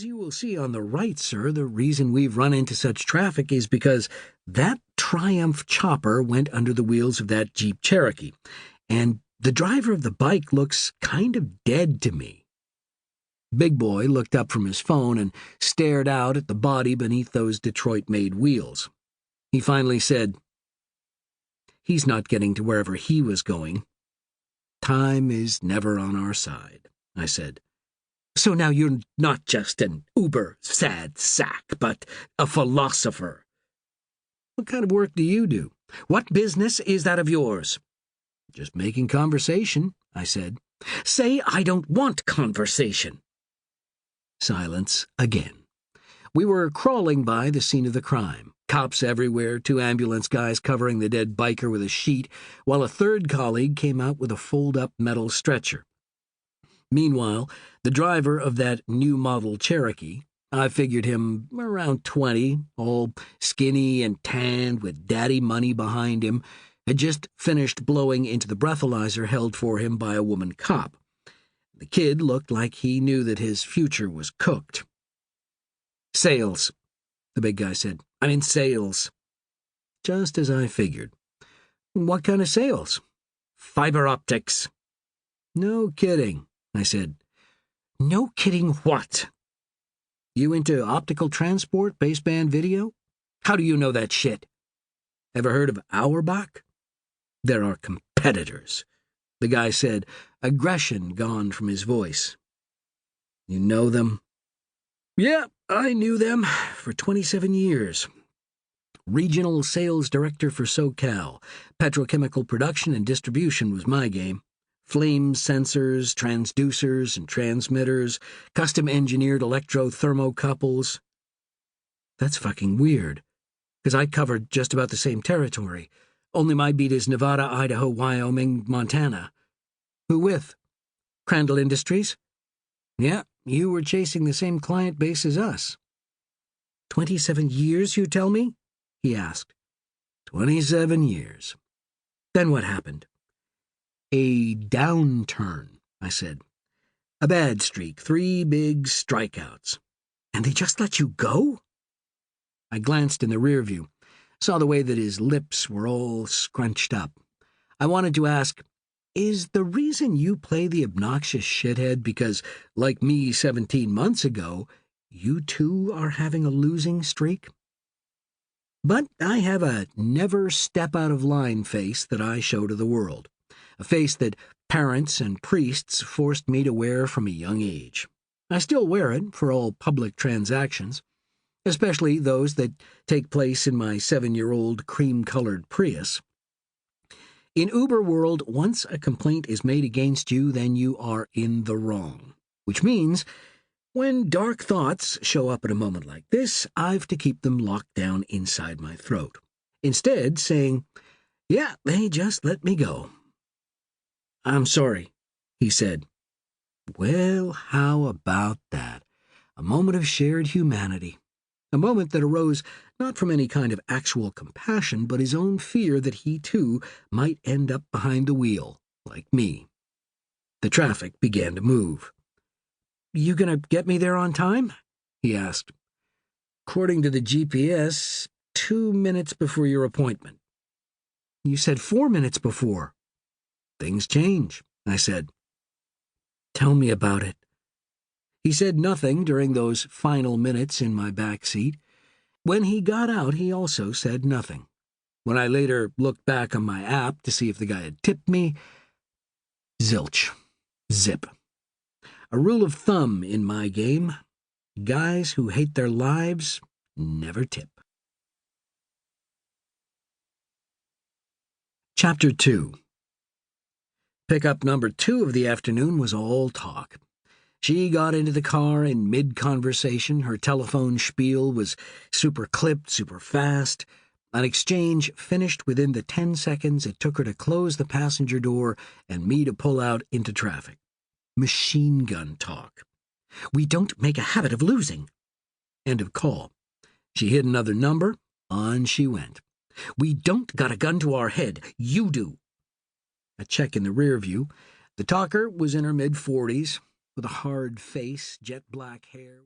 As you will see on the right, sir, the reason we've run into such traffic is because that Triumph chopper went under the wheels of that Jeep Cherokee, and the driver of the bike looks kind of dead to me." Big Boy looked up from his phone and stared out at the body beneath those Detroit-made wheels. He finally said, "He's not getting to wherever he was going." "Time is never on our side," I said. "So now you're not just an uber-sad sack, but a philosopher." "What kind of work do you do? What business is that of yours?" "Just making conversation," I said. "Say I don't want conversation." Silence again. We were crawling by the scene of the crime. Cops everywhere, 2 ambulance guys covering the dead biker with a sheet, while a third colleague came out with a fold-up metal stretcher. Meanwhile, the driver of that new model Cherokee, I figured him around 20, all skinny and tanned with daddy money behind him, had just finished blowing into the breathalyzer held for him by a woman cop. The kid looked like he knew that his future was cooked. "Sales," the big guy said. "I'm in sales." Just as I figured. "What kind of sales?" "Fiber optics." "No kidding," I said. "No kidding what?" "You into optical transport, baseband video? How do you know that shit?" "Ever heard of Auerbach?" "They're our competitors," the guy said, aggression gone from his voice. "You know them?" "Yeah, I knew them for 27 years. Regional sales director for SoCal. Petrochemical production and distribution was my game. Flame sensors, transducers and transmitters, custom-engineered electro-thermocouples." "That's fucking weird, because I covered just about the same territory. Only my beat is Nevada, Idaho, Wyoming, Montana." "Who with?" "Crandall Industries." "Yeah, you were chasing the same client base as us." 27 years, you tell me?" he asked. 27 years. "Then what happened?" "A downturn," I said. "A bad streak, 3 big strikeouts." "And they just let you go?" I glanced in the rear view, saw the way that his lips were all scrunched up. I wanted to ask, "Is the reason you play the obnoxious shithead because, like me 17 months ago, you too are having a losing streak?" But I have a never-step-out-of-line face that I show to the world, a face that parents and priests forced me to wear from a young age. I still wear it for all public transactions, especially those that take place in my 7-year-old cream-colored Prius. In Uber world, once a complaint is made against you, then you are in the wrong, which means when dark thoughts show up at a moment like this, I've to keep them locked down inside my throat, instead saying, "Yeah, they just let me go." "I'm sorry," he said. Well, how about that? A moment of shared humanity. A moment that arose not from any kind of actual compassion, but his own fear that he, too, might end up behind the wheel, like me. The traffic began to move. "You gonna get me there on time?" he asked. "According to the GPS, 2 minutes before your appointment." "You said 4 minutes before." "Things change," I said. "Tell me about it." He said nothing during those final minutes in my back seat. When he got out, he also said nothing. When I later looked back on my app to see if the guy had tipped me, zilch. Zip. A rule of thumb in my game: guys who hate their lives never tip. Chapter 2. Pickup number 2 of the afternoon was all talk. She got into the car in mid-conversation. Her telephone spiel was super clipped, super fast. An exchange finished within the 10 seconds it took her to close the passenger door and me to pull out into traffic. Machine gun talk. "We don't make a habit of losing." End of call. She hit another number. On she went. "We don't got a gun to our head. You do." A check in the rear view. The talker was in her mid-40s, with a hard face, jet black hair.